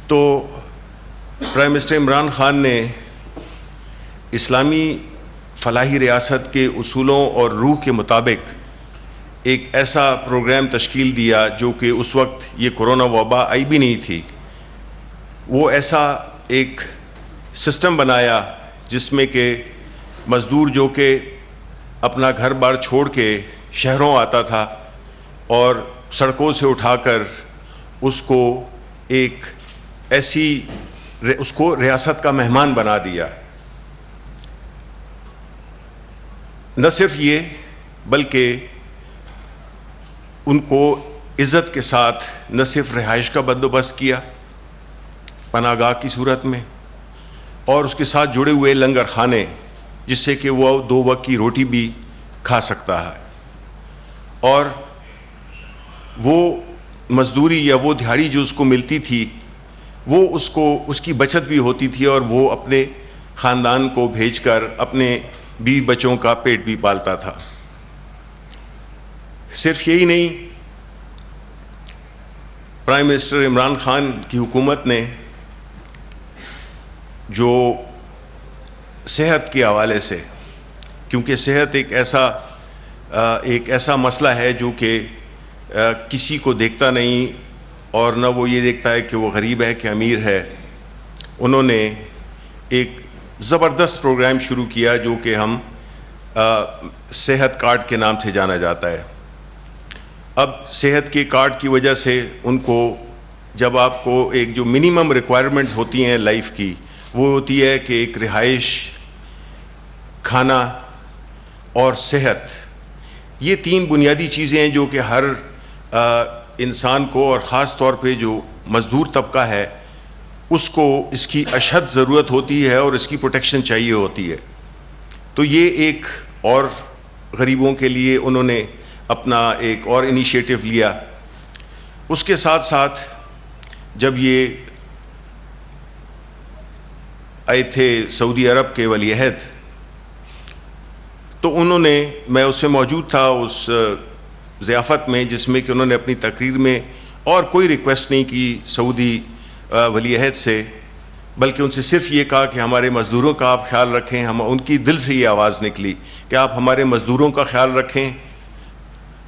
تو prime minister Imran Khan نے اسلامی فلاحی ریاست کے اصولوں اور روح کے مطابق ایک ایسا پروگرام تشکیل دیا جو کہ اس وقت یہ کرونا وبا آئی بھی نہیں تھی. وہ ایسا ایک سسٹم بنایا جس میں کہ مزدور جو کہ اپنا گھر بار چھوڑ کے شہروں آتا تھا اور سڑکوں سے اٹھا کر اس کو ایک ایسی اس کو ریاست کا مہمان بنا دیا. نہ صرف یہ بلکہ ان کو عزت کے ساتھ نہ صرف رہائش کا بندوبست کیا پناہ گاہ کی صورت میں، اور اس کے ساتھ جڑے ہوئے لنگر خانے جس سے کہ وہ 2 وقت کی روٹی بھی کھا سکتا ہے، اور وہ مزدوری یا وہ دہاڑی جو اس کو ملتی تھی وہ اس کی بچت بھی ہوتی تھی اور وہ اپنے خاندان کو بھیج کر اپنے بیوی بچوں کا پیٹ بھی پالتا تھا. صرف یہی نہیں، پرائم منسٹر عمران خان کی حکومت نے جو صحت کے حوالے سے، کیونکہ صحت ایک ایسا مسئلہ ہے جو کہ کسی کو دیکھتا نہیں اور نہ وہ یہ دیکھتا ہے کہ وہ غریب ہے کہ امیر ہے، انہوں نے ایک زبردست پروگرام شروع کیا جو کہ ہم صحت کارڈ کے نام سے جانا جاتا ہے. اب صحت کے کارڈ کی وجہ سے ان کو، جب آپ کو ایک جو منیمم ریکوائرمنٹس ہوتی ہیں لائف کی، وہ ہوتی ہے کہ ایک رہائش، کھانا اور صحت، یہ 3 بنیادی چیزیں ہیں جو کہ ہر انسان کو، اور خاص طور پہ جو مزدور طبقہ ہے، اس کو اس کی اشد ضرورت ہوتی ہے اور اس کی پروٹیکشن چاہیے ہوتی ہے. تو یہ ایک اور غریبوں کے لیے انہوں نے اپنا ایک اور انیشیٹو لیا. اس کے ساتھ ساتھ جب یہ آئے تھے سعودی عرب کے ولی عہد، تو انہوں نے، میں اس میں موجود تھا اس ضیافت میں جس میں کہ انہوں نے اپنی تقریر میں اور کوئی ریکویسٹ نہیں کی سعودی ولی عہد سے، بلکہ ان سے صرف یہ کہا کہ ہمارے مزدوروں کا آپ خیال رکھیں. ان کی دل سے یہ آواز نکلی کہ آپ ہمارے مزدوروں کا خیال رکھیں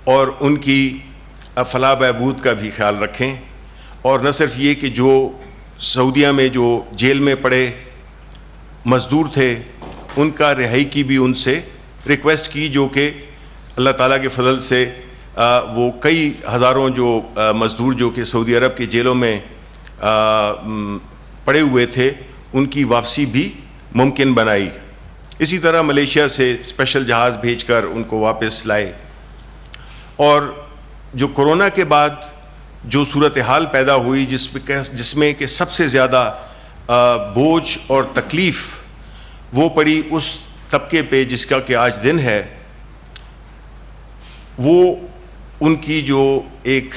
اور ان کی فلاح بہبود کا بھی خیال رکھیں. اور نہ صرف یہ کہ جو سعودیہ میں جو جیل میں پڑے مزدور تھے ان کا رہائی کی بھی ان سے ریکویسٹ کی، جو کہ اللہ تعالیٰ کے فضل سے وہ کئی ہزاروں جو مزدور جو کہ سعودی عرب کے جیلوں میں پڑے ہوئے تھے ان کی واپسی بھی ممکن بنائی. اسی طرح ملیشیا سے اسپیشل جہاز بھیج کر ان کو واپس لائے. اور جو کرونا کے بعد جو صورتحال پیدا ہوئی جس میں کہ سب سے زیادہ بوجھ اور تکلیف وہ پڑی اس طبقے پہ جس کا کہ آج دن ہے، وہ ان کی جو ایک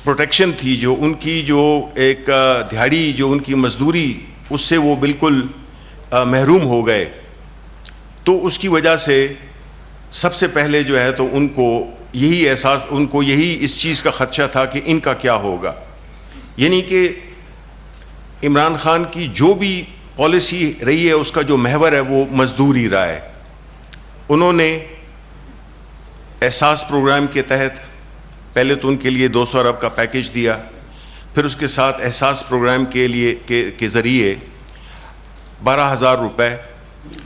پروٹیکشن تھی، جو ان کی جو ایک دہاڑی، جو ان کی مزدوری، اس سے وہ بالکل محروم ہو گئے. تو اس کی وجہ سے سب سے پہلے جو ہے تو ان کو یہی احساس، ان کو یہی اس چیز کا خدشہ تھا کہ ان کا کیا ہوگا. یعنی کہ عمران خان کی جو بھی پالیسی رہی ہے اس کا جو محور ہے وہ مزدور ہی رہا ہے. انہوں نے احساس پروگرام کے تحت پہلے تو ان کے لیے 200 ارب کا پیکیج دیا، پھر اس کے ساتھ احساس پروگرام کے ذریعے 12,000 روپے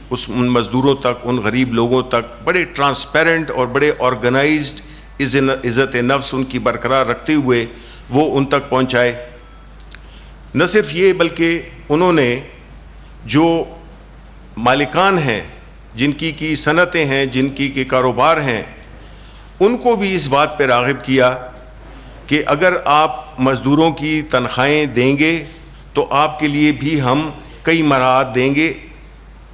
ان مزدوروں تک، ان غریب لوگوں تک بڑے ٹرانسپیرنٹ اور بڑے آرگنائزڈ عزت نفس ان کی برقرار رکھتے ہوئے وہ ان تک پہنچائے. نہ صرف یہ بلکہ انہوں نے جو مالکان ہیں، جن کی صنعتیں ہیں، جن کی کاروبار ہیں، ان کو بھی اس بات پہ راغب کیا کہ اگر آپ مزدوروں کی تنخواہیں دیں گے تو آپ کے لیے بھی ہم کئی مراعات دیں گے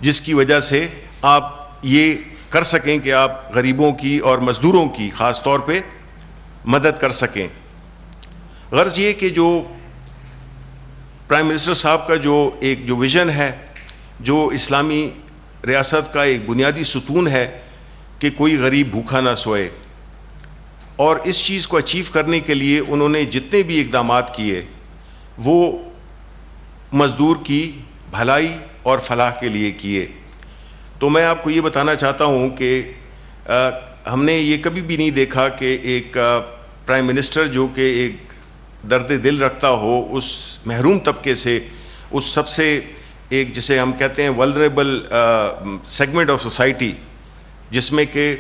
جس کی وجہ سے آپ یہ کر سکیں کہ آپ غریبوں کی اور مزدوروں کی خاص طور پہ مدد کر سکیں. غرض یہ کہ جو پرائم منسٹر صاحب کا جو ویژن ہے، جو اسلامی ریاست کا ایک بنیادی ستون ہے کہ کوئی غریب بھوکا نہ سوئے، اور اس چیز کو اچیو کرنے کے لیے انہوں نے جتنے بھی اقدامات کیے وہ مزدور کی بھلائی اور فلاح کے لیے کیے. تو میں آپ کو یہ بتانا چاہتا ہوں کہ ہم نے یہ کبھی بھی نہیں دیکھا کہ ایک پرائم منسٹر جو کہ ایک درد دل رکھتا ہو اس محروم طبقے سے, اس سب سے ایک جسے ہم کہتے ہیں ولنریبل سیگمنٹ آف سوسائٹی, جس میں کہ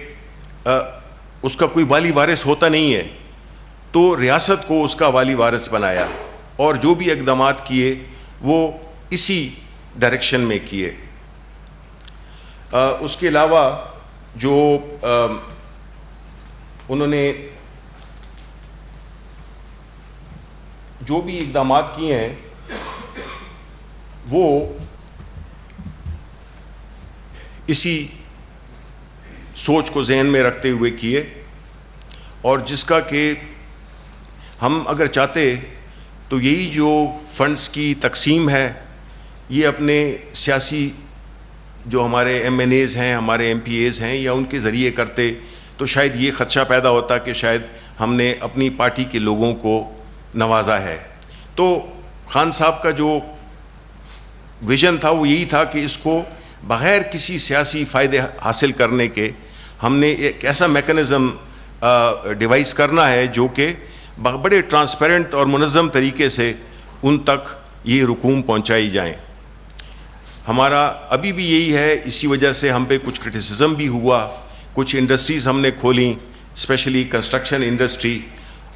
اس کا کوئی والی وارث ہوتا نہیں ہے, تو ریاست کو اس کا والی وارث بنایا اور جو بھی اقدامات کیے وہ اسی ڈائریکشن میں کیے. اس کے علاوہ جو انہوں نے جو بھی اقدامات کیے ہیں وہ اسی سوچ کو ذہن میں رکھتے ہوئے کیے, اور جس کا کہ ہم اگر چاہتے تو یہی جو فنڈز کی تقسیم ہے یہ اپنے سیاسی جو ہمارے ایم این ایز ہیں, ہمارے ایم پی ایز ہیں, یا ان کے ذریعے کرتے تو شاید یہ خدشہ پیدا ہوتا کہ شاید ہم نے اپنی پارٹی کے لوگوں کو نوازا ہے. تو خان صاحب کا جو ویژن تھا وہ یہی تھا کہ اس کو بغیر کسی سیاسی فائدے حاصل کرنے کے ہم نے ایک ایسا میکنزم ڈیوائس کرنا ہے جو کہ بڑے ٹرانسپیرنٹ اور منظم طریقے سے ان تک یہ رقوم پہنچائی جائیں. ہمارا ابھی بھی یہی ہے, اسی وجہ سے ہم پہ کچھ کرٹیسزم بھی ہوا, کچھ انڈسٹریز ہم نے کھولیں, اسپیشلی کنسٹرکشن انڈسٹری.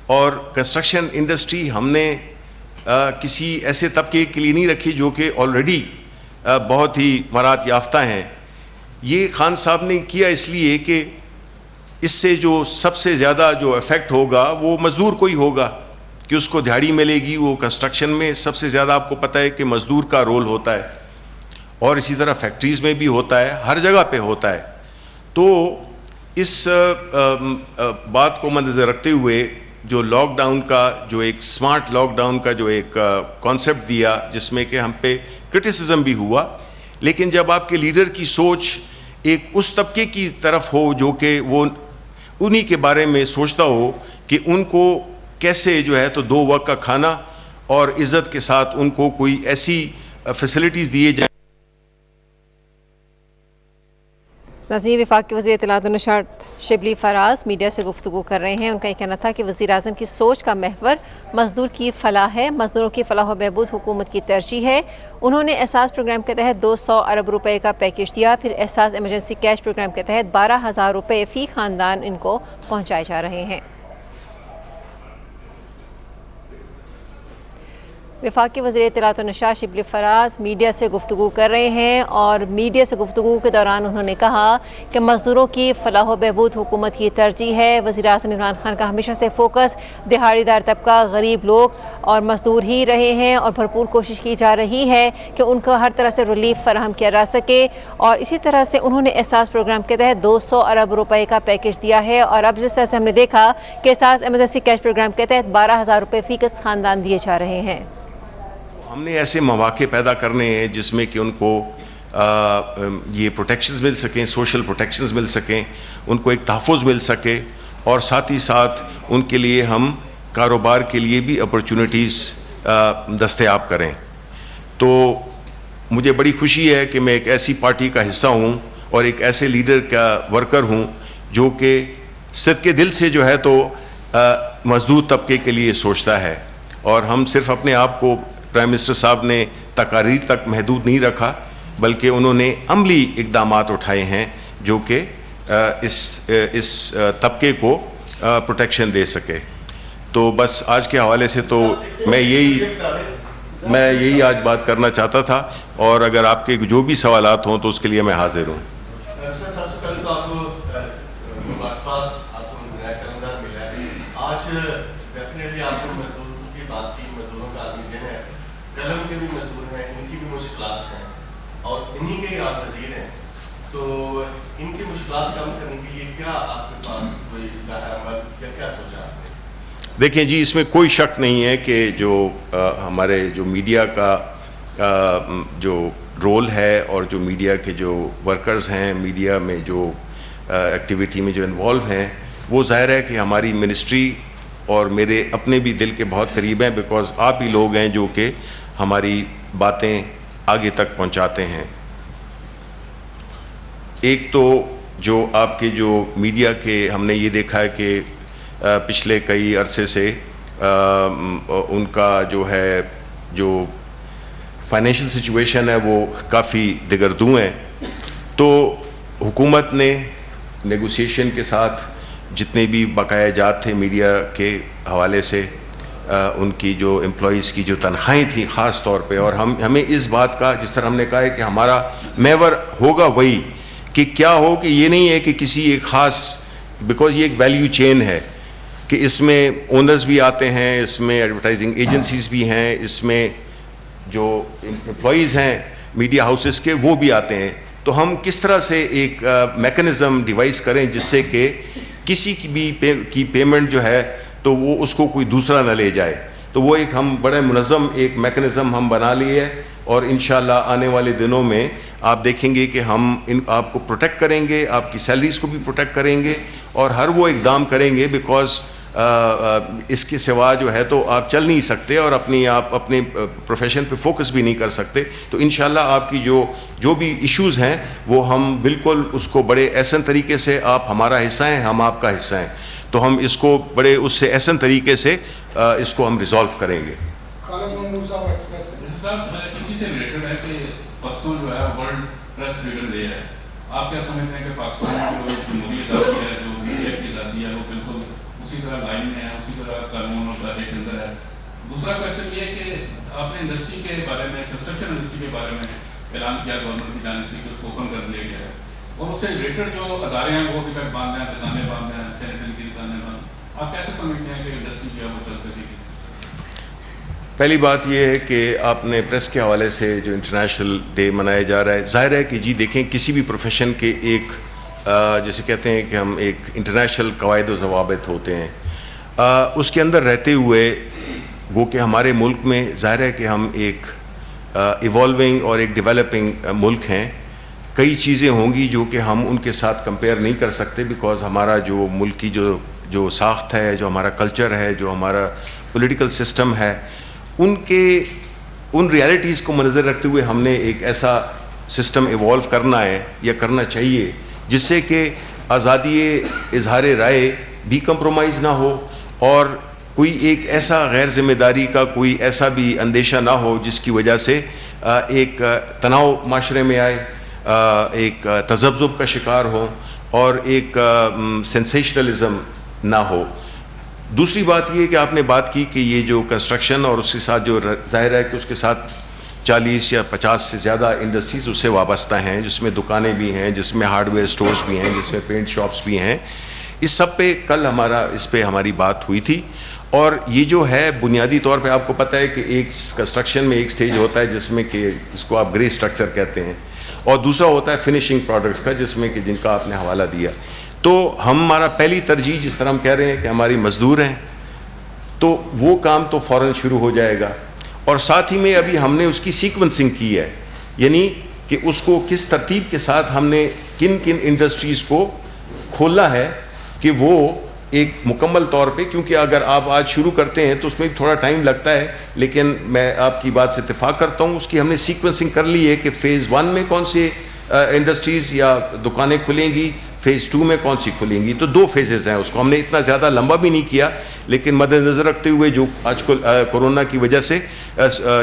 اور کنسٹرکشن انڈسٹری ہم نے کسی ایسے طبقے کے لیے نہیں رکھی جو کہ آلریڈی بہت ہی مہارت یافتہ ہیں. یہ خان صاحب نے کیا اس لیے کہ اس سے جو سب سے زیادہ جو افیکٹ ہوگا وہ مزدور کو ہی ہوگا, کہ اس کو دہاڑی ملے گی. وہ کنسٹرکشن میں سب سے زیادہ آپ کو پتہ ہے کہ مزدور کا رول ہوتا ہے, اور اسی طرح فیکٹریز میں بھی ہوتا ہے, ہر جگہ پہ ہوتا ہے. تو اس بات کو مد نظر رکھتے ہوئے جو لاک ڈاؤن کا جو ایک سمارٹ لاک ڈاؤن کا جو ایک کانسیپٹ دیا, جس میں کہ ہم پہ کرٹیسزم بھی ہوا, لیکن جب آپ کے لیڈر کی سوچ ایک اس طبقے کی طرف ہو جو کہ وہ انہی کے بارے میں سوچتا ہو کہ ان کو کیسے جو ہے تو 2 وقت کا کھانا اور عزت کے ساتھ ان کو کوئی ایسی فیسلٹیز دیے جائیں. ناظرین، وفاق کے وزیر اطلاعات و نشریات شبلی فراز میڈیا سے گفتگو کر رہے ہیں. ان کا یہ کہنا تھا کہ وزیر اعظم کی سوچ کا محور مزدور کی فلاح ہے, مزدوروں کی فلاح و بہبود حکومت کی ترجیح ہے. انہوں نے احساس پروگرام کے تحت 200 ارب روپے کا پیکیج دیا, پھر احساس ایمرجنسی کیش پروگرام کے تحت 12,000 روپے فی خاندان ان کو پہنچائے جا رہے ہیں. وفاق کے وزیر اطلاعات و نشریات شبلی فراز میڈیا سے گفتگو کر رہے ہیں, اور میڈیا سے گفتگو کے دوران انہوں نے کہا کہ مزدوروں کی فلاح و بہبود حکومت کی ترجیح ہے. وزیر اعظم عمران خان کا ہمیشہ سے فوکس دہاڑی دار طبقہ, غریب لوگ اور مزدور ہی رہے ہیں, اور بھرپور کوشش کی جا رہی ہے کہ ان کو ہر طرح سے ریلیف فراہم کیا جا سکے. اور اسی طرح سے انہوں نے احساس پروگرام کے تحت 200 ارب روپے کا پیکیج دیا ہے, اور اب جس طرح سے ہم نے دیکھا کہ احساس ایمرجنسی کیش پروگرام کے تحت 12,000 روپے فی کس خاندان دیے جا رہے ہیں. ہم نے ایسے مواقع پیدا کرنے ہیں جس میں کہ ان کو یہ پروٹیکشنز مل سکیں, سوشل پروٹیکشنز مل سکیں, ان کو ایک تحفظ مل سکے, اور ساتھ ہی ساتھ ان کے لیے ہم کاروبار کے لیے بھی اپرچونٹیز دستیاب کریں. تو مجھے بڑی خوشی ہے کہ میں ایک ایسی پارٹی کا حصہ ہوں اور ایک ایسے لیڈر کا ورکر ہوں جو کہ صدقے دل سے جو ہے تو مزدور طبقے کے لیے سوچتا ہے. اور ہم صرف اپنے آپ کو پرائم منسٹر صاحب نے تقاریر تک محدود نہیں رکھا, بلکہ انہوں نے عملی اقدامات اٹھائے ہیں جو کہ اس طبقے کو پروٹیکشن دے سکے. تو بس آج کے حوالے سے تو میں یہی آج بات کرنا چاہتا تھا, اور اگر آپ کے جو بھی سوالات ہوں تو اس کے لیے میں حاضر ہوں. قلم کے بھی مزدور ہیں, ان کی بھی مشکلات ہیں, اور انہی کے آپ وزیر ہیں, تو ان کی مشکلات کم کرنے کے لیے کیا آپ کے پاس کوئی عمل یا کیا سوچا آپ نے؟ دیکھیں جی, اس میں کوئی شک نہیں ہے کہ جو ہمارے جو میڈیا کا جو رول ہے, اور جو میڈیا کے جو ورکرز ہیں, میڈیا میں جو ایکٹیویٹی میں جو انوالو ہیں, وہ ظاہر ہے کہ ہماری منسٹری اور میرے اپنے بھی دل کے بہت قریب ہیں، بیکاز آپ ہی لوگ ہیں جو کہ ہماری باتیں آگے تک پہنچاتے ہیں. ایک تو جو آپ کے جو میڈیا کے ہم نے یہ دیکھا ہے کہ پچھلے کئی عرصے سے ان کا جو ہے جو فائنینشیل سچویشن ہے وہ کافی دگردوں ہے. تو حکومت نے نیگوسیشن کے ساتھ جتنے بھی بقایا جات تھے میڈیا کے حوالے سے ان کی جو امپلائیز کی جو تنخواہیں تھیں خاص طور پہ، اور ہمیں اس بات کا جس طرح ہم نے کہا ہے کہ ہمارا محور ہوگا وہی کہ کیا ہو کہ یہ نہیں ہے کہ کسی ایک خاص، بیکاز یہ ایک ویلیو چین ہے کہ اس میں اونرز بھی آتے ہیں، اس میں ایڈورٹائزنگ ایجنسیز بھی ہیں، اس میں جو امپلائیز ہیں میڈیا ہاؤسز کے وہ بھی آتے ہیں. تو ہم کس طرح سے ایک میکنزم ڈیوائس کریں جس سے کہ کسی کی بھی کی پیمنٹ جو ہے تو وہ اس کو کوئی دوسرا نہ لے جائے. تو وہ ایک ہم بڑے منظم ایک میکنزم ہم بنا لیے ہے، اور انشاءاللہ آنے والے دنوں میں آپ دیکھیں گے کہ ہم آپ کو پروٹیکٹ کریں گے، آپ کی سیلریز کو بھی پروٹیکٹ کریں گے، اور ہر وہ اقدام کریں گے بیکاز اس کے سوا جو ہے تو آپ چل نہیں سکتے اور آپ اپنے پروفیشن پہ فوکس بھی نہیں کر سکتے. تو انشاءاللہ آپ کی جو بھی ایشوز ہیں وہ ہم بالکل اس کو بڑے احسن طریقے سے، آپ ہمارا حصہ ہیں، ہم آپ کا حصہ ہیں، تو ہم اس کو بڑے اس سے احسن طریقے سے اس کو ہم ریزالو کریں گے. صاحب اسی سے ریلیٹڈ ہے کہ پرسوں جو ہے ورلڈ پریس فریڈم ڈے ہے، آپ کیا سمجھتے ہیں کہ پاکستان کی جو جمہوری آزادی ہے، جو میڈیا کی آزادی ہے، وہ بالکل اسی طرح لائن میں ہے، اسی طرح قانون اور دائرے کے اندر ہے؟ دوسرا کوشچن یہ ہے کہ آپ نے انڈسٹری کے بارے میں، کنسٹرکشن انڈسٹری کے بارے میں اعلان کیا گورنمنٹ کی جانب سے کہ اس کو اوپن کر دیا گیا ہے، اور اس سے ریلیٹڈ جو ادارے ہیں وہ بھی تک بند ہیں، دکانیں بند ہیں، سینیٹری کی دکانیں بند. آپ کیسے سمجھتے ہیں کہ انڈسٹری جو ہے وہ چل سکے گی؟ پہلی بات یہ ہے کہ آپ نے پریس کے حوالے سے جو انٹرنیشنل ڈے منایا جا رہا ہے، ظاہر ہے کہ جی دیکھیں کسی بھی پروفیشن کے ایک جیسے کہتے ہیں کہ ہم ایک انٹرنیشنل قواعد و ضوابط ہوتے ہیں، اس کے اندر رہتے ہوئے گو کہ ہمارے ملک میں ظاہر ہے کہ ہم ایک ایوالونگ اور ایک ڈیولپنگ ملک ہیں. کئی چیزیں ہوں گی جو کہ ہم ان کے ساتھ کمپیئر نہیں کر سکتے، بیکاز ہمارا جو ملک کی جو ساخت ہے، جو ہمارا کلچر ہے، جو ہمارا پولیٹیکل سسٹم ہے، ان ریالٹیز کو منظر رکھتے ہوئے ہم نے ایک ایسا سسٹم ایوالو کرنا ہے یا کرنا چاہیے جس سے کہ آزادی اظہار رائے بھی کمپرومائز نہ ہو، اور کوئی ایک ایسا غیر ذمہ داری کا کوئی ایسا بھی اندیشہ نہ ہو جس کی وجہ سے ایک تناؤ معاشرے میں آئے، ایک تذبذب کا شکار ہو، اور ایک سینسیشنلزم نہ ہو. دوسری بات یہ کہ آپ نے بات کی کہ یہ جو کنسٹرکشن اور اس کے ساتھ جو ظاہر ہے کہ اس کے ساتھ 40 یا 50 سے زیادہ انڈسٹریز اس سے وابستہ ہیں، جس میں دکانیں بھی ہیں، جس میں ہارڈ ویئر سٹورز بھی ہیں، جس میں پینٹ شاپس بھی ہیں. اس سب پہ کل اس پہ ہماری بات ہوئی تھی. اور یہ جو ہے بنیادی طور پہ آپ کو پتہ ہے کہ ایک کنسٹرکشن میں ایک سٹیج ہوتا ہے جس میں کہ اس کو آپ گرے سٹرکچر کہتے ہیں، اور دوسرا ہوتا ہے فنشنگ پروڈکٹس کا جس میں کہ جن کا آپ نے حوالہ دیا. تو ہمارا پہلی ترجیح جس طرح ہم کہہ رہے ہیں کہ ہماری مزدور ہیں، تو وہ کام تو فوراً شروع ہو جائے گا. اور ساتھ ہی میں ابھی ہم نے اس کی سیکوینسنگ کی ہے، یعنی کہ اس کو کس ترتیب کے ساتھ ہم نے کن انڈسٹریز کو کھولا ہے کہ وہ ایک مکمل طور پہ، کیونکہ اگر آپ آج شروع کرتے ہیں تو اس میں تھوڑا ٹائم لگتا ہے، لیکن میں آپ کی بات سے اتفاق کرتا ہوں، اس کی ہم نے سیکوینسنگ کر لی ہے کہ فیز 1 میں کون سے انڈسٹریز یا دکانیں کھلیں گی، فیز 2 میں کون سی کھلیں گی. تو 2 فیزز ہیں، اس کو ہم نے اتنا زیادہ لمبا بھی نہیں کیا، لیکن مد نظر رکھتے ہوئے جو آج کل کورونا کی وجہ سے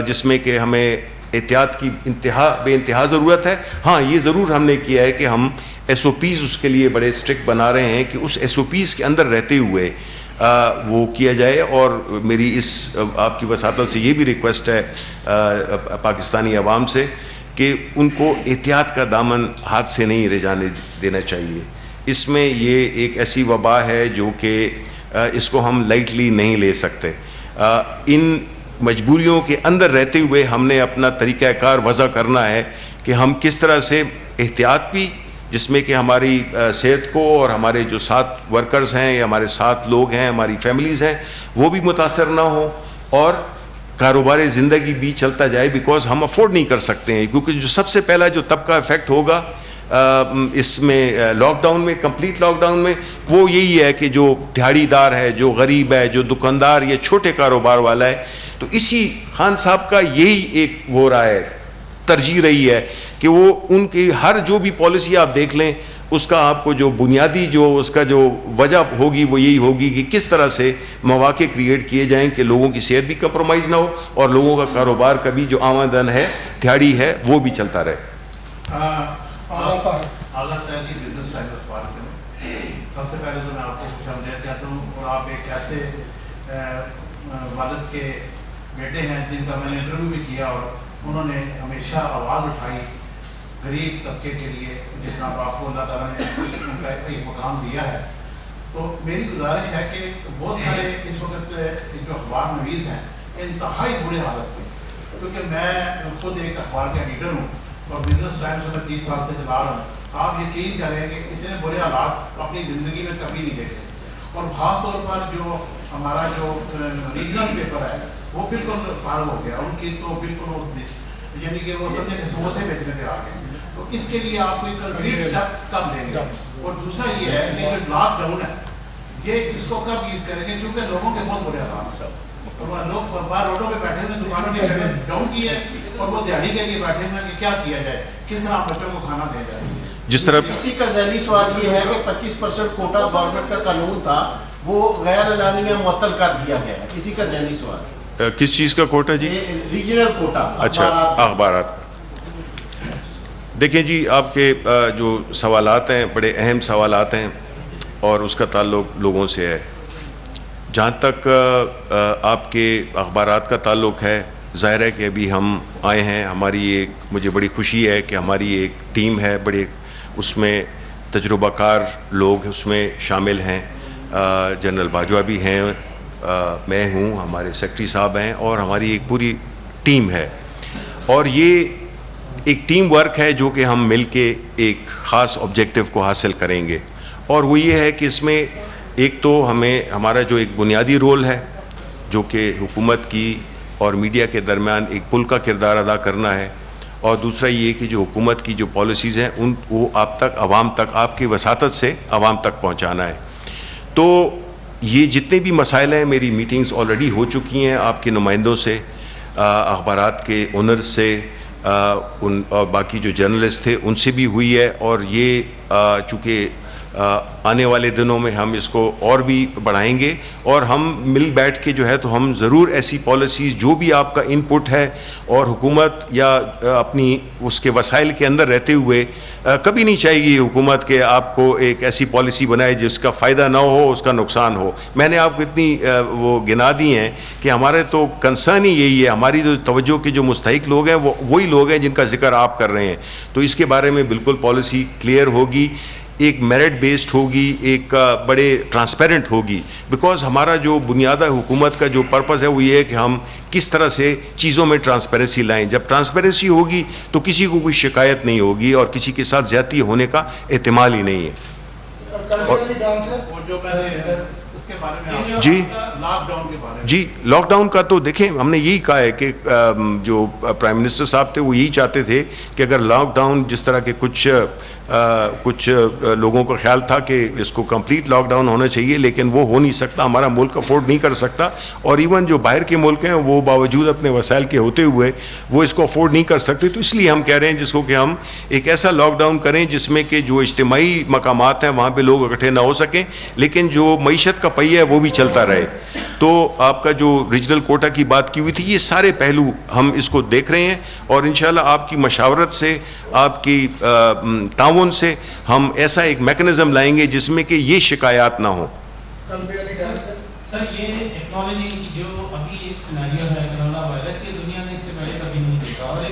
جس میں کہ ہمیں احتیاط کی بے انتہا ضرورت ہے. ہاں یہ ضرور ہم نے کیا ہے کہ ہم SOPs اس کے لیے بڑے اسٹرکٹ بنا رہے ہیں کہ اس SOPs کے اندر رہتے ہوئے وہ کیا جائے. اور میری اس آپ کی وساطت سے یہ بھی ریکویسٹ ہے پاکستانی عوام سے کہ ان کو احتیاط کا دامن ہاتھ سے نہیں رہ جانے دینا چاہیے. اس میں یہ ایک ایسی وبا ہے جو کہ اس کو ہم لائٹلی نہیں لے سکتے. ان مجبوریوں کے اندر رہتے ہوئے ہم نے اپنا طریقہ کار وضع کرنا ہے کہ ہم کس طرح سے احتیاط بھی، جس میں کہ ہماری صحت کو اور ہمارے جو ساتھ ورکرز ہیں یا ہمارے ساتھ لوگ ہیں، ہماری فیملیز ہیں، وہ بھی متاثر نہ ہوں، اور کاروبار زندگی بھی چلتا جائے، بیکاز ہم افورڈ نہیں کر سکتے ہیں. کیونکہ جو سب سے پہلا جو طبقہ افیکٹ ہوگا اس میں لاک ڈاؤن میں، کمپلیٹ لاک ڈاؤن میں، وہ یہی ہے کہ جو دیہڑی دار ہے، جو غریب ہے، جو دکاندار یا چھوٹے کاروبار والا ہے، تو اسی خان صاحب کا یہی ایک وہ رہا ہے، ترجیح رہی ہے کہ وہ ان کی ہر جو بھی پالیسی آپ دیکھ لیں، اس کا آپ کو جو بنیادی جو اس کا جو وجہ ہوگی وہ یہی ہوگی کہ کس طرح سے مواقع کریٹ کیے جائیں کہ لوگوں کی صحت بھی کمپرومائز نہ ہو اور لوگوں کا کاروبار کا بھی جو آمدن ہے، دیہڑی ہے، وہ بھی چلتا رہے۔ اعلیٰ تعلیمی بزنس ٹائمز اخبار سے سب سے پہلے تو میں آپ کو خوش آمدید کہتا ہوں، اور آپ ایک ایسے والد کے بیٹے ہیں جن کا میں نے انٹرویو بھی کیا، اور انہوں نے ہمیشہ آواز اٹھائی غریب طبقے کے لیے، جس طرح آپ کو اللہ تعالیٰ نے ان کا ایک مقام دیا ہے۔ تو میری گزارش ہے کہ بہت سارے اس وقت جو اخبار نویس ہیں انتہائی برے حالت میں، کیونکہ میں خود ایک اخبار کا ایڈیٹر ہوں اور بزنس ٹائمز میں 30 سال سے چلا رہا ہوں، آپ یقین کریں کہ اتنے برے حالات اپنی زندگی میں کبھی نہیں دیکھے، اور خاص طور پر جو ہمارا جو ریجنل پیپر ہے وہ بالکل فارغ ہو گیا، ان کی تو بالکل یعنی کہ وہ سمجھے کہ سموسے بیچنے پہ آ گئے۔ تو اس کے لیے آپ کو ایک کنکریٹ اسٹیپ کب لیں گے؟ اور دوسرا یہ ہے کہ جو لاک ڈاؤن ہے یہ اس کو کب یوز کریں گے، کیونکہ لوگوں کے بہت برے حالات ہیں، لوگ باہر روڈوں پہ بیٹھے ہوئے، دکانوں کے ڈاؤن کی ہے، اور وہ دیہڑی کے لیے بیٹھے ہوئے کہ کیا کیا جائے، کس طرح بچوں کو کھانا دیا جائے۔ جس طرح کسی کا ذہنی سوال یہ ہے کہ 25% کوٹا گورنمنٹ کا قانون تھا وہ غیر اعلانیہ معطل کر دیا گیا ہے، کسی کا ذہنی سوال کس چیز کا کوٹا جی؟ Regional quota. اچھا، اخبارات۔ دیکھیں جی، آپ کے جو سوالات ہیں بڑے اہم سوالات ہیں اور اس کا تعلق لوگوں سے ہے۔ جہاں تک آپ کے اخبارات کا تعلق ہے، ظاہر ہے کہ ابھی ہم آئے ہیں، ہماری ایک مجھے بڑی خوشی ہے کہ ہماری ایک ٹیم ہے، بڑے اس میں تجربہ کار لوگ اس میں شامل ہیں، جنرل باجوہ بھی ہیں، میں ہوں، ہمارے سیکرٹری صاحب ہیں، اور ہماری ایک پوری ٹیم ہے، اور یہ ایک ٹیم ورک ہے جو کہ ہم مل کے ایک خاص آبجیکٹیو کو حاصل کریں گے، اور وہ یہ ہے کہ اس میں ایک تو ہمارا جو ایک بنیادی رول ہے جو کہ حکومت کی اور میڈیا کے درمیان ایک پل کا کردار ادا کرنا ہے، اور دوسرا یہ کہ جو حکومت کی جو پالیسیز ہیں وہ آپ تک، عوام تک، آپ کی وساطت سے عوام تک پہنچانا ہے۔ تو یہ جتنے بھی مسائل ہیں، میری میٹنگز آلریڈی ہو چکی ہیں آپ کے نمائندوں سے، اخبارات کے اونرز سے، اور باقی جو جرنلسٹ تھے ان سے بھی ہوئی ہے، اور یہ چونکہ آنے والے دنوں میں ہم اس کو اور بھی بڑھائیں گے، اور ہم مل بیٹھ کے جو ہے تو ہم ضرور ایسی پالیسیز جو بھی آپ کا ان پٹ ہے، اور حکومت یا اپنی اس کے وسائل کے اندر رہتے ہوئے کبھی نہیں چاہے گی حکومت کہ آپ کو ایک ایسی پالیسی بنائے جس کا فائدہ نہ ہو، اس کا نقصان ہو۔ میں نے آپ کو اتنی وہ گنا دی ہیں کہ ہمارے تو کنسرن ہی یہی ہے، ہماری جو توجہ کے جو مستحق لوگ ہیں وہ وہی لوگ ہیں جن کا ذکر آپ کر رہے ہیں، تو اس کے بارے میں بالکل پالیسی کلیئر ہوگی، ایک میرٹ بیسڈ ہوگی، ایک بڑے ٹرانسپیرنٹ ہوگی، بیکاز ہمارا جو بنیادہ حکومت کا جو پرپز ہے وہ یہ ہے کہ ہم کس طرح سے چیزوں میں ٹرانسپیرنسی لائیں۔ جب ٹرانسپیرنسی ہوگی تو کسی کو کوئی شکایت نہیں ہوگی اور کسی کے ساتھ زیادتی ہونے کا احتمال ہی نہیں ہے۔ جی لاک ڈاؤن کے بارے میں، جی، لاک ڈاؤن کا تو دیکھیں ہم نے یہی کہا ہے کہ جو پرائم منسٹر صاحب تھے وہ یہی چاہتے تھے کہ اگر لاک ڈاؤن، جس طرح کے کچھ لوگوں کا خیال تھا کہ اس کو کمپلیٹ لاک ڈاؤن ہونا چاہیے، لیکن وہ ہو نہیں سکتا، ہمارا ملک افورڈ نہیں کر سکتا، اور ایون جو باہر کے ملک ہیں وہ باوجود اپنے وسائل کے ہوتے ہوئے وہ اس کو افورڈ نہیں کر سکتے، تو اس لیے ہم کہہ رہے ہیں جس کو کہ ہم ایک ایسا لاک ڈاؤن کریں جس میں کہ جو اجتماعی مقامات ہیں وہاں پہ لوگ اکٹھے نہ ہو سکیں، لیکن جو معیشت کا پہیہ ہے وہ بھی چلتا رہے۔ تو آپ کا جو ریجنل کوٹا کی بات کی ہوئی تھی، یہ سارے پہلو ہم اس کو دیکھ رہے ہیں، اور انشاءاللہ آپ کی مشاورت سے، آپ کی تعاون سے ہم ایسا ایک میکنزم لائیں گے جس میں کہ یہ شکایات نہ ہوں۔ سر، یہ ٹیکنالوجی کی جو ابھی ایک سیناریو ہے کرونا وائرس، یہ دنیا نے اس سے پہلے کبھی نہیں دیکھا، اور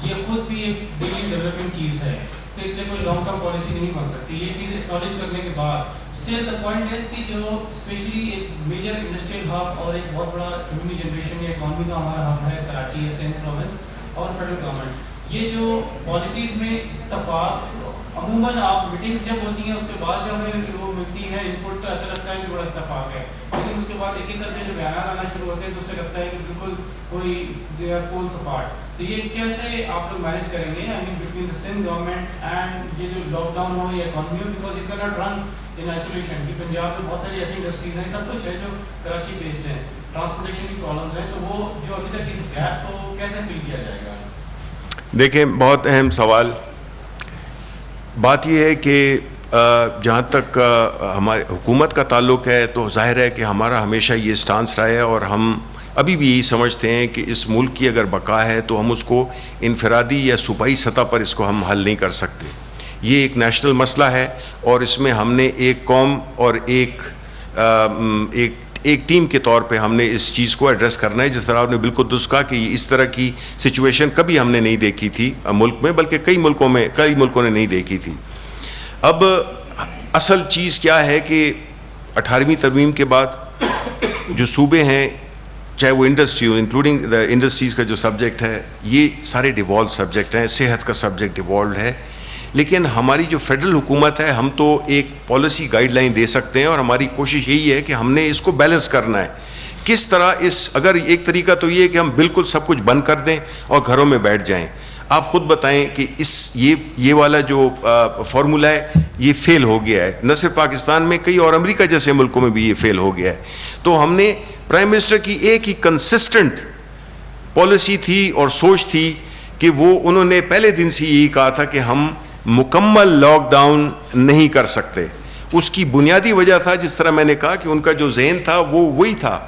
یہ خود بھی ایک بڑی ڈیولپنگ چیز ہے، تو اس لیے کوئی لانگ ٹرم پالیسی نہیں بن سکتی۔ یہ چیز ایکنالج کرنے کے بعد اسٹل دا پوائنٹ از کہ جو اسپیشلی ایک میجر انڈسٹریل ہب اور ایک بہت بڑا ریونیو جنریشن یا اکانومی کا ہمارا ہب ہے کراچی ہے، سندھ پروونس اور فیڈرل گورنمنٹ، یہ جو پالیسیز میں اتفاق عموماً آپ میٹنگس جب ہوتی ہیں اس کے بعد جو ہمیں وہ ملتی ہے ان پٹ، تو ایسا لگتا ہے کہ بڑا اتفاق ہے، لیکن اس کے بعد ایک ایک کر کے جو بیانات آنا شروع ہوتے ہیں تو اس سے لگتا ہے کہ بالکل کوئی دے آر پولس اپارٹ۔ تو یہ کیسے آپ لوگ مینیج کریں گے I mean between the Sindh government and یہ جو لاک ڈاؤن ہو یا اکانومی ہو, because you can not run in isolation. کہ پنجاب میں بہت ساری ایسی انڈسٹریز ہیں, سب کچھ ہے جو کراچی بیسڈ ہیں, ٹرانسپورٹیشن کی پرابلمس ہیں, تو وہ جو ابھی تک اس گیپ کو کیسے فل کیا جائے گا؟ دیکھیں, بہت اہم سوال. بات یہ ہے کہ جہاں تک ہماری حکومت کا تعلق ہے تو ظاہر ہے کہ ہمارا ہمیشہ یہ سٹانس رہا ہے, اور ہم ابھی بھی یہی سمجھتے ہیں کہ اس ملک کی اگر بقا ہے تو ہم اس کو انفرادی یا صوبائی سطح پر اس کو ہم حل نہیں کر سکتے. یہ ایک نیشنل مسئلہ ہے, اور اس میں ہم نے ایک قوم اور ایک ٹیم کے طور پہ ہم نے اس چیز کو ایڈریس کرنا ہے. جس طرح آپ نے بالکل درست کہا کہ اس طرح کی سچویشن کبھی ہم نے نہیں دیکھی تھی ملک میں, بلکہ کئی ملکوں نے نہیں دیکھی تھی. اب اصل چیز کیا ہے کہ 18ویں ترمیم کے بعد جو صوبے ہیں, چاہے وہ industry who, including the industries کا جو سبجیکٹ ہے, یہ سارے ڈیوالو سبجیکٹ ہیں. صحت کا سبجیکٹ ڈیوالوڈ ہے, لیکن ہماری جو فیڈرل حکومت ہے, ہم تو ایک پالیسی گائیڈ لائن دے سکتے ہیں, اور ہماری کوشش یہی ہے کہ ہم نے اس کو بیلنس کرنا ہے. کس طرح اگر ایک طریقہ تو یہ ہے کہ ہم بالکل سب کچھ بند کر دیں اور گھروں میں بیٹھ جائیں. آپ خود بتائیں کہ یہ والا جو فارمولہ ہے یہ فیل ہو گیا ہے. نہ صرف پاکستان میں, کئی اور امریکہ جیسے ملکوں میں بھی یہ فیل ہو گیا ہے. تو ہم نے پرائم منسٹر کی ایک ہی کنسسٹنٹ پالیسی تھی اور سوچ تھی کہ انہوں نے پہلے دن سے یہی کہا تھا کہ ہم مکمل لاک ڈاؤن نہیں کر سکتے. اس کی بنیادی وجہ تھا, جس طرح میں نے کہا, کہ ان کا جو ذہن تھا وہی تھا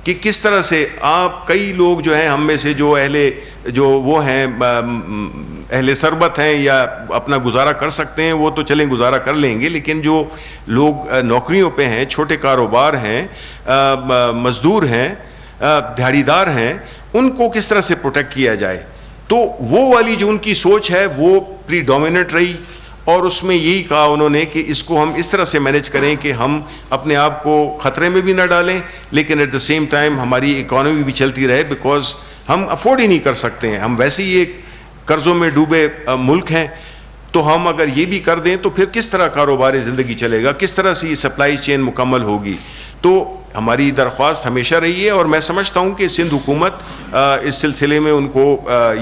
کہ کس طرح سے آپ کئی لوگ جو ہیں ہم میں سے جو وہ ہیں اہل ثروت ہیں یا اپنا گزارا کر سکتے ہیں, وہ تو چلیں گزارا کر لیں گے, لیکن جو لوگ نوکریوں پہ ہیں, چھوٹے کاروبار ہیں, مزدور ہیں, دہاڑی دار ہیں, ان کو کس طرح سے پروٹیکٹ کیا جائے. تو وہ والی جو ان کی سوچ ہے وہ پری ڈومیننٹ رہی, اور اس میں یہی کہا انہوں نے کہ اس کو ہم اس طرح سے مینیج کریں کہ ہم اپنے آپ کو خطرے میں بھی نہ ڈالیں, لیکن ایٹ دا سیم ٹائم ہماری اکانومی بھی چلتی رہے, بیکاز ہم افورڈ ہی نہیں کر سکتے ہیں. ہم ویسے ہی ایک قرضوں میں ڈوبے ملک ہیں, تو ہم اگر یہ بھی کر دیں تو پھر کس طرح کاروبار زندگی چلے گا, کس طرح سے یہ سپلائی چین مکمل ہوگی. تو ہماری درخواست ہمیشہ رہی ہے, اور میں سمجھتا ہوں کہ سندھ حکومت اس سلسلے میں ان کو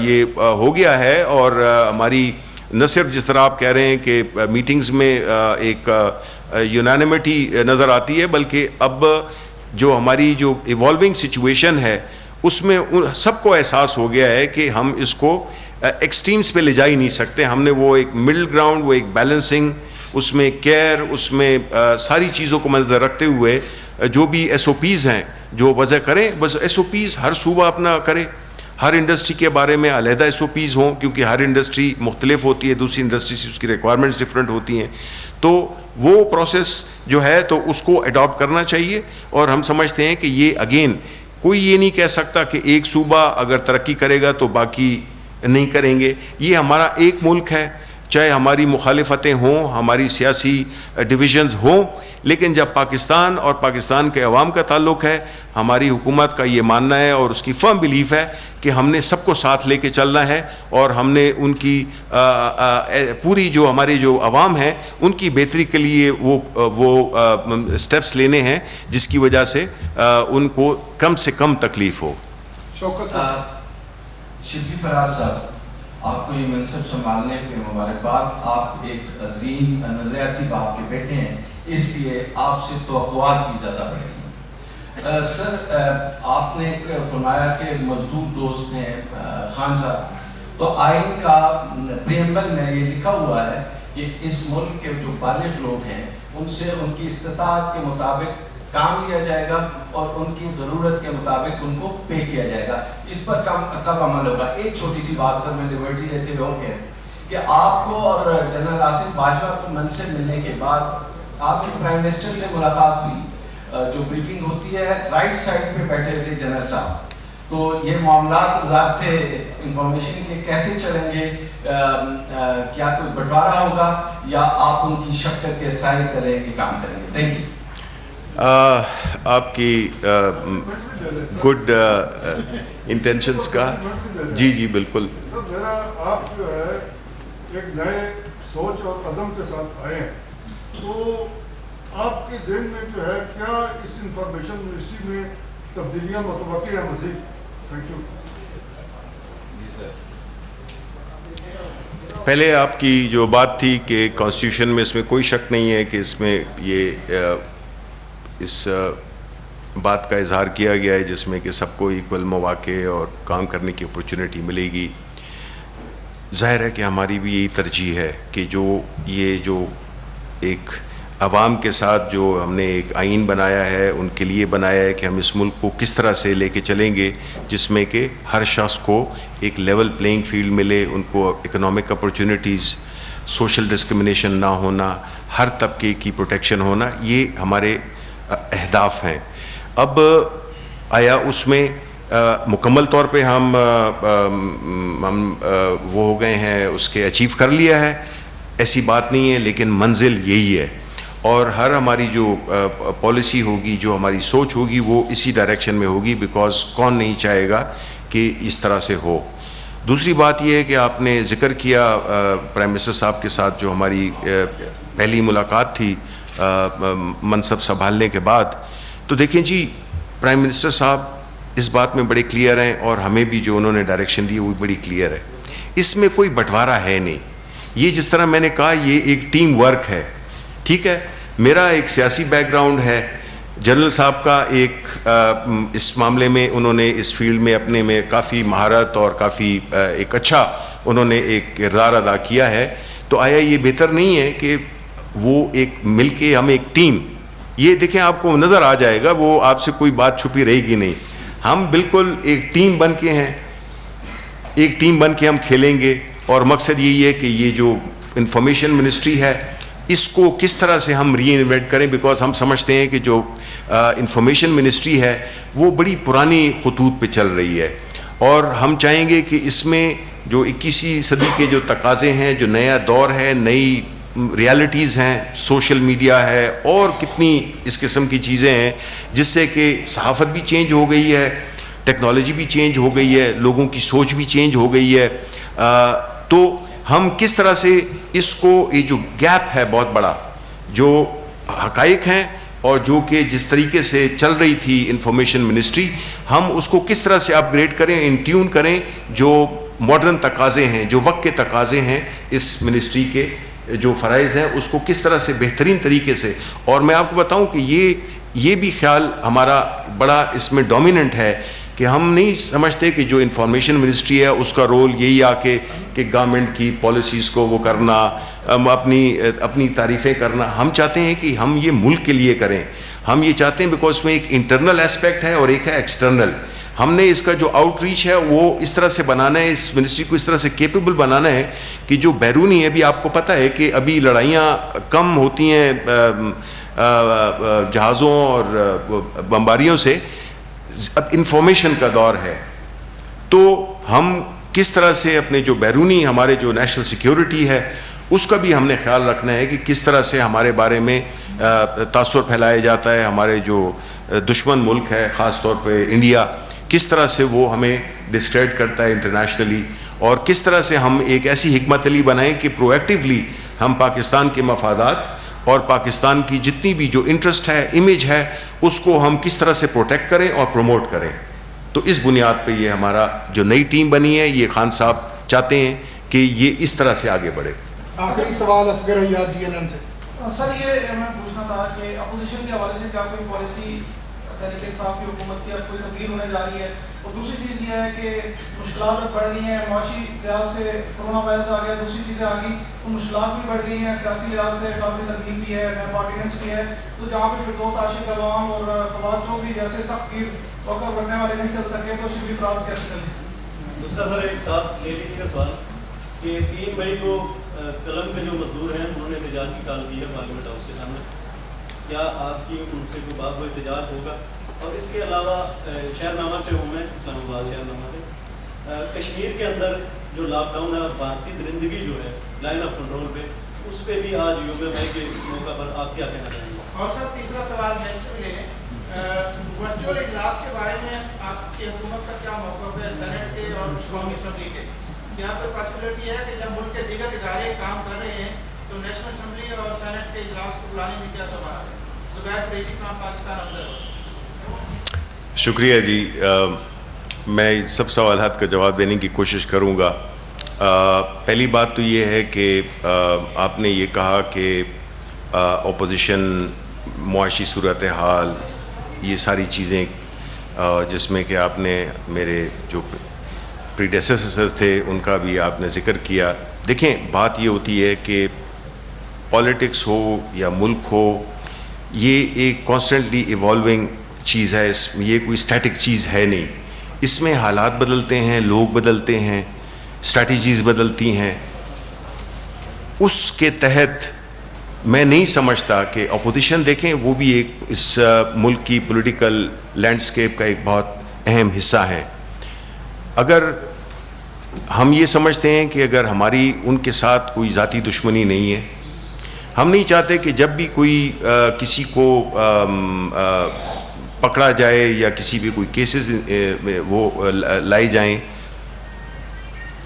یہ ہو گیا ہے, اور ہماری نہ صرف جس طرح آپ کہہ رہے ہیں کہ میٹنگز میں ایک یونانیمٹی نظر آتی ہے, بلکہ اب جو ہماری جو ایوالونگ سچویشن ہے اس میں سب کو احساس ہو گیا ہے کہ ہم اس کو ایکسٹریمز پہ لے جا ہی نہیں سکتے. ہم نے وہ ایک مڈل گراؤنڈ, وہ ایک بیلنسنگ, اس میں کیئر, اس میں ساری چیزوں کو نظر رکھتے ہوئے جو بھی ایس او پیز ہیں جو وضع کریں, بس ایس او پیز ہر صوبہ اپنا کرے. ہر انڈسٹری کے بارے میں علیحدہ ایس او پیز ہوں, کیونکہ ہر انڈسٹری مختلف ہوتی ہے, دوسری انڈسٹری سے اس کی ریکوائرمنٹس ڈفرینٹ ہوتی ہیں. تو وہ پروسیس جو ہے تو اس کو اڈاپٹ کرنا چاہیے, اور ہم سمجھتے ہیں کہ یہ اگین کوئی یہ نہیں کہہ سکتا کہ ایک صوبہ اگر ترقی کرے گا تو باقی نہیں کریں گے. یہ ہمارا ایک ملک ہے, چاہے ہماری مخالفتیں ہوں, ہماری سیاسی ڈویژنز ہوں, لیکن جب پاکستان اور پاکستان کے عوام کا تعلق ہے, ہماری حکومت کا یہ ماننا ہے اور اس کی فرم بلیف ہے کہ ہم نے سب کو ساتھ لے کے چلنا ہے, اور ہم نے ان کی پوری جو ہمارے جو عوام ہیں ان کی بہتری کے لیے وہ سٹیپس لینے ہیں جس کی وجہ سے ان کو کم سے کم تکلیف ہو. شبلی فراز صاحب, آپ کو یہ منصب سنبھالنے کے مبارکباد. آپ ایک عظیم نظریاتی باپ کے بیٹے ہیں, اس لیے آپ سے توقعات بھی زیادہ بڑھیں گی. سر, آپ نے فرمایا کہ مزدور دوست ہیں خان صاحب, تو آئین کا پریمبل میں یہ لکھا ہوا ہے کہ اس ملک کے جو بالغ لوگ ہیں ان سے ان کی استطاعت کے مطابق کام لیا جائے گا اور ان کی ضرورت کے مطابق ان کو پے کیا جائے گا. اس پر کب عمل ہوگا؟ ایک چھوٹی سی بات سر, میں لیبرٹی لیتے ہوئے ہوں کہ آپ کو اور جنرل آصف باجوہ کو منصب ملنے کے بعد آپ کی پرائم منسٹر سے ملاقات ہوئی, جو بریفنگ ہوتی ہے رائٹ سائڈ پہ بیٹھے ہوئے تھے جنرل صاحب, تو یہ معاملات ضابطے انفارمیشن کے کیسے چلیں گے؟ کیا کوئی بٹوارا ہوگا یا آپ ان کی شفقت کے سائے کریں گے, کام کریں گے؟ Thank you. آپ کی گڈ انٹینشنس کا جی بالکل. میرا آپ جو ہے ایک نئے سوچ اور عزم کے ساتھ آئے ہیں, تو آپ کے ذہن میں جو ہے کیا اس انفارمیشن منسٹری میں تبدیلیاں متوقع ہیں مزید؟ Thank you. پہلے آپ کی جو بات تھی کہ کانسٹیٹیوشن میں اس میں کوئی شک نہیں ہے کہ اس میں یہ اس بات کا اظہار کیا گیا ہے جس میں کہ سب کو ایکول مواقع اور کام کرنے کی اپرچونٹی ملے گی. ظاہر ہے کہ ہماری بھی یہی ترجیح ہے کہ یہ جو ایک عوام کے ساتھ جو ہم نے ایک آئین بنایا ہے ان کے لیے بنایا ہے کہ ہم اس ملک کو کس طرح سے لے کے چلیں گے جس میں کہ ہر شخص کو ایک لیول پلینگ فیلڈ ملے, ان کو اکنامک اپرچونٹیز, سوشل ڈسکرمنیشن نہ ہونا, ہر طبقے کی پروٹیکشن ہونا, یہ ہمارے اہداف ہیں. اب آیا اس میں مکمل طور پہ ہم وہ ہو گئے ہیں, اس کے اچیو کر لیا ہے, ایسی بات نہیں ہے, لیکن منزل یہی ہے اور ہر ہماری جو پالیسی ہوگی, جو ہماری سوچ ہوگی وہ اسی ڈائریکشن میں ہوگی, بیکاز کون نہیں چاہے گا کہ اس طرح سے ہو. دوسری بات یہ ہے کہ آپ نے ذکر کیا پرائم منسٹر صاحب کے ساتھ جو ہماری پہلی ملاقات تھی منصب سنبھالنے کے بعد, تو دیکھیں جی پرائم منسٹر صاحب اس بات میں بڑے کلیئر ہیں اور ہمیں بھی جو انہوں نے ڈائریکشن دی وہ بڑی کلیئر ہے. اس میں کوئی بٹوارا ہے نہیں. یہ جس طرح میں نے کہا یہ ایک ٹیم ورک ہے, ٹھیک ہے. میرا ایک سیاسی بیک گراؤنڈ ہے, جنرل صاحب کا ایک اس معاملے میں انہوں نے اس فیلڈ میں اپنے میں کافی مہارت اور کافی ایک اچھا انہوں نے ایک کردار ادا کیا ہے. تو آیا یہ بہتر نہیں ہے کہ وہ ایک مل کے ہم ایک ٹیم, یہ دیکھیں آپ کو نظر آ جائے گا, وہ آپ سے کوئی بات چھپی رہے گی نہیں. ہم بالکل ایک ٹیم بن کے ہیں, ایک ٹیم بن کے ہم کھیلیں گے اور مقصد یہی ہے کہ یہ جو انفارمیشن منسٹری ہے اس کو کس طرح سے ہم ری انوینٹ کریں, بیکاز ہم سمجھتے ہیں کہ جو انفارمیشن منسٹری ہے وہ بڑی پرانی خطوط پہ چل رہی ہے اور ہم چاہیں گے کہ اس میں جو 21ویں صدی کے جو تقاضے ہیں, جو نیا دور ہے, نئی ریالٹیز ہیں, سوشل میڈیا ہے اور کتنی اس قسم کی چیزیں ہیں جس سے کہ صحافت بھی چینج ہو گئی ہے, ٹیکنالوجی بھی چینج ہو گئی ہے, لوگوں کی سوچ بھی چینج ہو گئی ہے. تو ہم کس طرح سے اس کو, یہ جو گیپ ہے بہت بڑا, جو حقائق ہیں اور جو کہ جس طریقے سے چل رہی تھی انفارمیشن منسٹری, ہم اس کو کس طرح سے اپ گریڈ کریں, ان ٹیون کریں جو ماڈرن تقاضے ہیں, جو وقت کے تقاضے ہیں اس منسٹری کے جو فرائض ہیں, اس کو کس طرح سے بہترین طریقے سے. اور میں آپ کو بتاؤں کہ یہ بھی خیال ہمارا بڑا اس میں ڈومیننٹ ہے کہ ہم نہیں سمجھتے کہ جو انفارمیشن منسٹری ہے اس کا رول یہی آ کے کہ گورنمنٹ کی پالیسیز کو وہ کرنا, اپنی تعریفیں کرنا. ہم چاہتے ہیں کہ ہم یہ ملک کے لیے کریں. ہم یہ چاہتے ہیں بیکاز اس میں ایک انٹرنل اسپیکٹ ہے اور ایک ہے ایکسٹرنل. ہم نے اس کا جو آؤٹ ریچ ہے وہ اس طرح سے بنانا ہے, اس منسٹری کو اس طرح سے کیپیبل بنانا ہے کہ جو بیرونی ہے, ابھی آپ کو پتہ ہے کہ ابھی لڑائیاں کم ہوتی ہیں جہازوں اور بمباریوں سے, اب انفارمیشن کا دور ہے. تو ہم کس طرح سے اپنے جو بیرونی ہمارے جو نیشنل سیکیورٹی ہے اس کا بھی ہم نے خیال رکھنا ہے کہ کس طرح سے ہمارے بارے میں تاثر پھیلایا جاتا ہے. ہمارے جو دشمن ملک ہے خاص طور پہ انڈیا, کس طرح سے وہ ہمیں ڈسکریڈ کرتا ہے انٹرنیشنلی, اور کس طرح سے ہم ایک ایسی حکمت عملی بنائیں کہ پرو ایکٹیولی ہم پاکستان کے مفادات اور پاکستان کی جتنی بھی جو انٹرسٹ ہے, امیج ہے, اس کو ہم کس طرح سے پروٹیکٹ کریں اور پروموٹ کریں. تو اس بنیاد پہ یہ ہمارا جو نئی ٹیم بنی ہے, یہ خان صاحب چاہتے ہیں کہ یہ اس طرح سے آگے بڑھے. آخری سوال اصغر حیات جی این سے. سر یہ میں پوچھنا تھا کہ اپوزیشن کے حوالے سے کیا کوئی پالیسی تحریک انصاف کی حکومت کی کوئی تبدیل ہونے جا رہی ہے؟ اور دوسری چیز یہ ہے کہ مشکلات اب بڑھ گئی ہیں, معاشی لحاظ سے کرونا وائرس آ گیا, دوسری چیزیں آ گئی تو مشکلات بھی بڑھ گئی ہیں, سیاسی لحاظ سے قابل ترغیب بھی ہے, نیب آرڈیننس بھی ہے, تو جہاں پہ فردوس عاشق عوام اور توجہ بھی جیسے سخت گیر توقع کرنے والے نہیں چل سکے تو شبلی فراز کیسے چلے؟ دوسرا سر ایک ساتھ لے لیجیے کا سوال کہ 3 مئی کو قلم کے جو مزدور ہیں انہوں نے احتجاج کی کال کی ہے پارلیمنٹ ہاؤس کے سامنے, کیا آپ کی ان سے کوئی بات, وہ احتجاج ہوگا؟ اور اس کے علاوہ شہر نامہ سے ہوں میں, اسلام آباد شہر نامہ سے, کشمیر کے اندر جو لاک ڈاؤن ہے اور بھارتی درندگی جو ہے لائن آف کنٹرول پہ, اس پہ بھی آج یوم مئی کے موقع پر آپ کیا کہنا چاہیں گے؟ اور سر تیسرا سوال میں سے لے لیں, ورچوئل اجلاس کے بارے میں آپ کی حکومت کا کیا موقف ہے سینٹ کے اور قومی اسمبلی کے؟ کیا کوئی پاسبلٹی ہے کہ جب ملک کے دیگر ادارے کام کر رہے ہیں تو نیشنل اسمبلی اور سینٹ کے اجلاس کو بلانے میں کیا دبا ہے؟ زبیر قریشی کا پاکستان اندر. شکریہ جی. میں سب سوالات کا جواب دینے کی کوشش کروں گا. پہلی بات تو یہ ہے کہ آپ نے یہ کہا کہ اپوزیشن، معاشی صورتحال، یہ ساری چیزیں جس میں کہ آپ نے میرے جو پریڈیسیسرز تھے ان کا بھی آپ نے ذکر کیا. دیکھیں، بات یہ ہوتی ہے کہ پالیٹکس ہو یا ملک ہو، یہ ایک کانسٹنٹلی ایوالونگ چیز ہے. یہ کوئی اسٹیٹک چیز ہے نہیں. اس میں حالات بدلتے ہیں، لوگ بدلتے ہیں، اسٹریٹجیز بدلتی ہیں. اس کے تحت میں نہیں سمجھتا کہ اپوزیشن، دیکھیں، وہ بھی ایک اس ملک کی پولیٹیکل لینڈسکیپ کا ایک بہت اہم حصہ ہے. اگر ہم یہ سمجھتے ہیں کہ اگر ہماری ان کے ساتھ کوئی ذاتی دشمنی نہیں ہے، ہم نہیں چاہتے کہ جب بھی کوئی کسی کو پکڑا جائے یا کسی بھی کوئی کیسز وہ لائے جائیں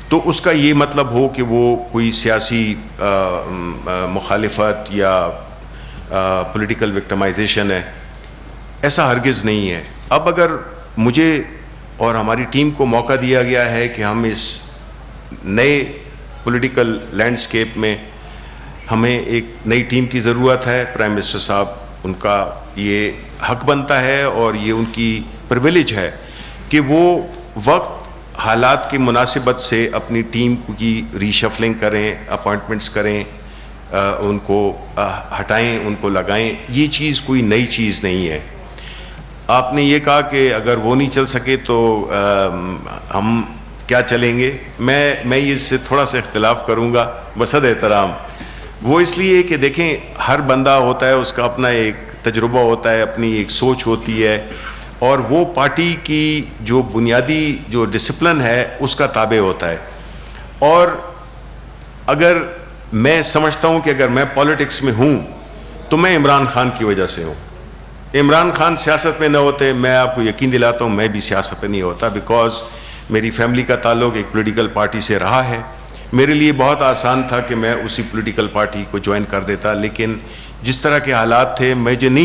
تو اس کا یہ مطلب ہو کہ وہ کوئی سیاسی مخالفت یا پولیٹیکل وکٹمائزیشن ہے. ایسا ہرگز نہیں ہے. اب اگر مجھے اور ہماری ٹیم کو موقع دیا گیا ہے کہ ہم اس نئے پولیٹیکل لینڈسکیپ میں ہمیں ایک نئی ٹیم کی ضرورت ہے، پرائم منسٹر صاحب، ان کا یہ حق بنتا ہے اور یہ ان کی پرویلیج ہے کہ وہ وقت حالات کی مناسبت سے اپنی ٹیم کی ری شفلنگ کریں، اپوائنٹمنٹس کریں، ان کو ہٹائیں، ان کو لگائیں. یہ چیز کوئی نئی چیز نہیں ہے. آپ نے یہ کہا کہ اگر وہ نہیں چل سکے تو ہم کیا چلیں گے. میں اس سے تھوڑا سا اختلاف کروں گا بصد احترام. وہ اس لیے کہ دیکھیں، ہر بندہ ہوتا ہے، اس کا اپنا ایک تجربہ ہوتا ہے، اپنی ایک سوچ ہوتی ہے، اور وہ پارٹی کی جو بنیادی جو ڈسپلن ہے اس کا تابع ہوتا ہے. اور اگر میں سمجھتا ہوں کہ اگر میں پالیٹکس میں ہوں تو میں عمران خان کی وجہ سے ہوں. عمران خان سیاست میں نہ ہوتے، میں آپ کو یقین دلاتا ہوں میں بھی سیاست میں نہیں ہوتا، بیکاز میری فیملی کا تعلق ایک پولیٹیکل پارٹی سے رہا ہے. میرے لیے بہت آسان تھا کہ میں اسی پولیٹیکل پارٹی کو جوائن کر دیتا، لیکن جس طرح کے حالات تھے مجھے نہیں